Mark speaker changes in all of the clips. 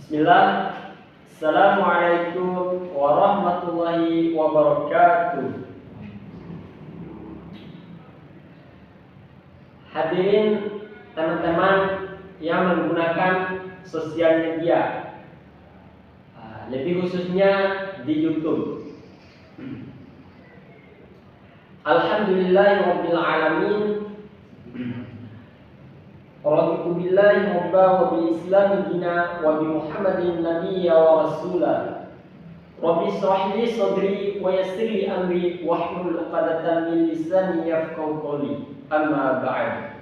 Speaker 1: Bismillah. Assalamualaikum warahmatullahi wabarakatuh. Hadirin teman-teman yang menggunakan sosial media, lebih khususnya di YouTube. Alhamdulillahirabbil alamin. Raditu billahi rabba wa bil islami dina wa bi Muhammadin nabiyya wa rasula. Rabbi shrah li sadri wa yassir li amri wahlul 'uqdatam min lisani yafqahu qawli. Amma ba'd.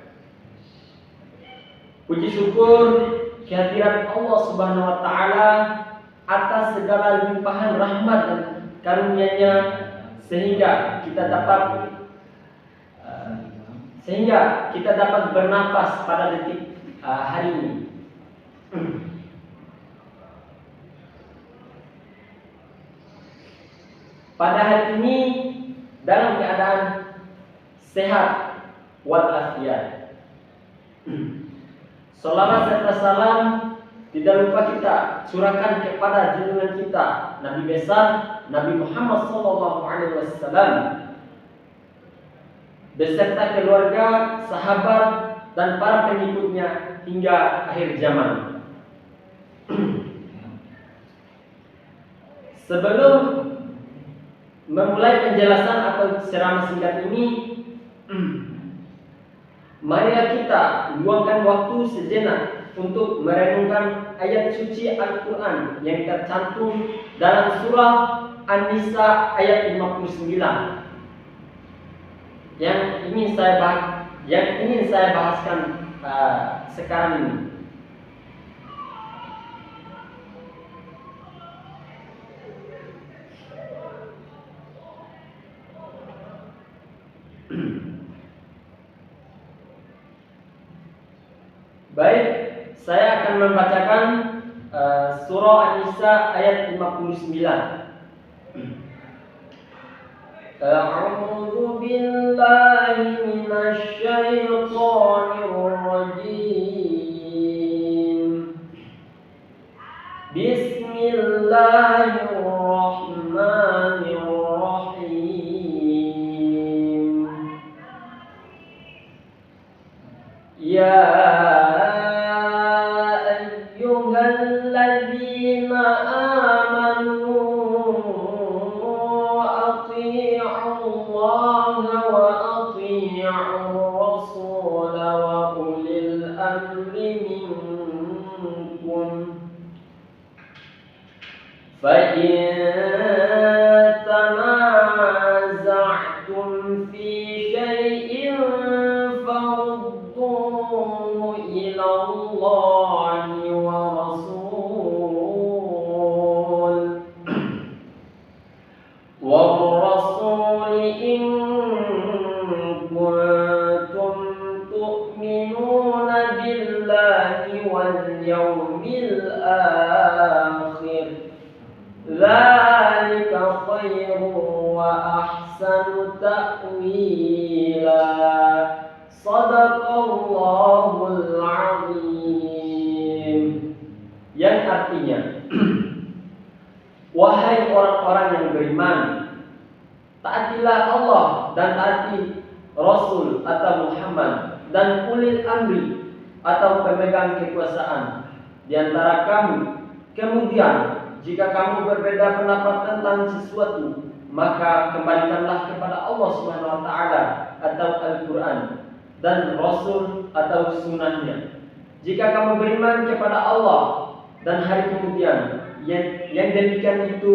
Speaker 1: Puji syukur kehadirat Allah Subhanahu wa taala atas segala limpahan rahmat dan karunia-Nya sehingga kita dapat bernapas pada detik hari ini. Pada hari ini dalam keadaan sehat walafiat. Salawat serta salam tidak lupa kita curahkan kepada junjungan kita Nabi besar Nabi Muhammad SAW beserta keluarga, sahabat, dan para pengikutnya hingga akhir zaman. Sebelum memulai penjelasan atau ceramah singkat ini, marilah kita luangkan waktu sejenak untuk merenungkan ayat suci Al-Quran yang tercantum dalam surah An-Nisa ayat 59 yang ingin saya bahaskan sekarang ini. Baik, saya akan membacakan surah An-Nisa ayat 59. A'udzu billahi minasy syaithanir rajim. Bismillahirrahmanirrahim. Ya ayyuhalladzina amanu فَإِن تَنَازَعْتُمْ فِي شَيْءٍ فَرُدُّوهُ إِلَى اللَّهِ وَالرَّسُولِ إِن كُنتُمْ تُؤْمِنُونَ بِاللَّهِ وَالْيَوْمِ الْآخِرِ ذَلِكَ خَيْرٌ وَأَحْسَنُ تَأْوِيلًا. Shadaqallahul azim. Yang artinya, wahai orang-orang yang beriman, taatilah Allah dan taati Rasul atau Muhammad dan ulil amri atau pemegang kekuasaan di antara kamu. Kemudian jika kamu berbeda pendapat tentang sesuatu, maka kembalikanlah kepada Allah Subhanahu wa taala atau Al-Qur'an dan Rasul atau sunnahnya. Jika kamu beriman kepada Allah dan hari kemudian, yang demikian itu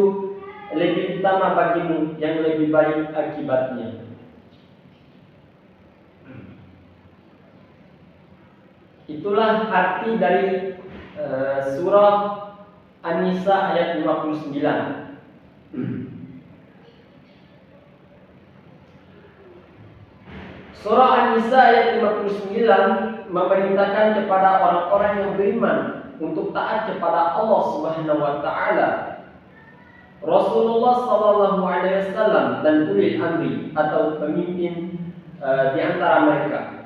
Speaker 1: lebih utama bagimu, yang lebih baik akibatnya. Itulah arti dari surah An-Nisa ayat 59. Surah An-Nisa ayat 59 memerintahkan kepada orang-orang yang beriman untuk taat kepada Allah Subhanahu wa taala, Rasulullah sallallahu alaihi wasallam dan ulil amri atau pemimpin di antara mereka.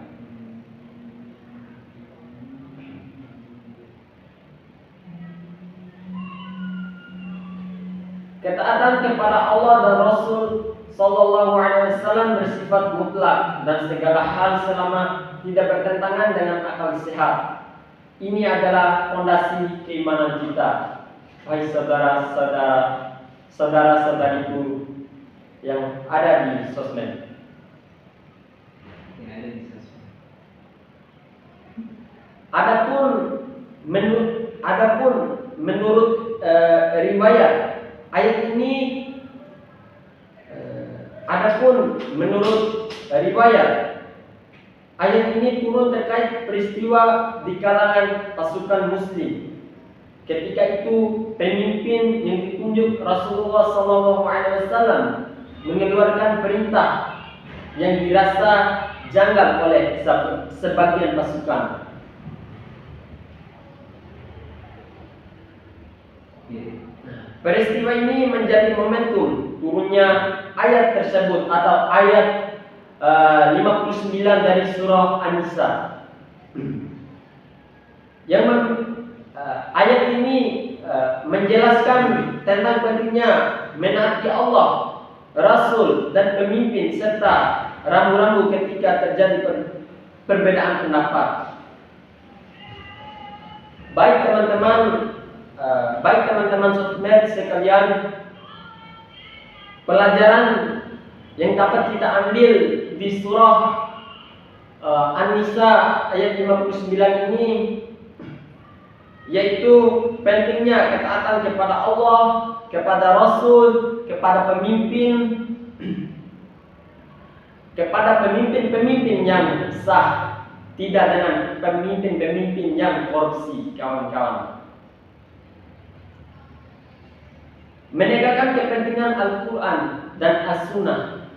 Speaker 1: Ketaatan kepada Allah dan Rasul Sallallahu Alaihi Wasallam bersifat mutlak dan segala hal selama tidak bertentangan dengan akal sehat. Ini adalah fondasi keimanan kita. Hai saudara-saudariku yang ada di sosmed. Adapun menurut riwayat ayat ini, ayat ini turun terkait peristiwa di kalangan pasukan Muslim. Ketika itu pemimpin yang ditunjuk Rasulullah SAW mengeluarkan perintah yang dirasa janggal oleh sebagian pasukan. Peristiwa ini menjadi momentum turunnya ayat tersebut atau ayat 59 dari surah An-Nisa. Ayat ini menjelaskan tentang pentingnya menaati Allah, Rasul dan pemimpin serta rambu-rambu ketika terjadi perbedaan pendapat. Baik teman-teman sosmed sekalian, pelajaran yang dapat kita ambil di surah An-Nisa ayat 59 ini yaitu pentingnya ketaatan kepada Allah, kepada Rasul, kepada pemimpin yang sah, tidak dengan pemimpin yang korupsi, kawan-kawan. Menegakkan kepentingan Al-Quran dan As-Sunnah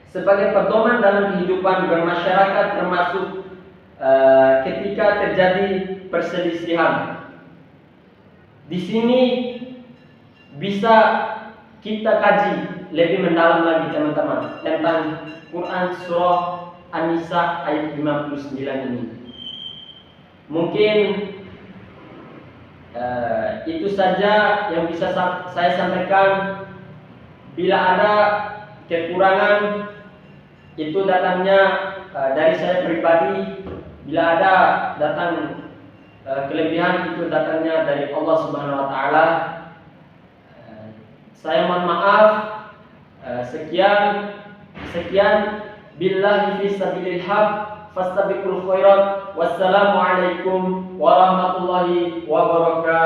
Speaker 1: sebagai pedoman dalam kehidupan bermasyarakat, termasuk ketika terjadi perselisihan. Di sini bisa kita kaji lebih mendalam lagi teman-teman tentang Quran surah An-Nisa ayat 59 ini. Mungkin itu saja yang bisa saya sampaikan. Bila ada kekurangan, itu datangnya dari saya pribadi. Bila ada kelebihan, itu datangnya dari Allah Subhanahu wa taala. Saya mohon maaf. Sekian billahi fi sabilil haq fastabiqul khairat. Wassalamualaikum warahmatullahi wabarakatuh.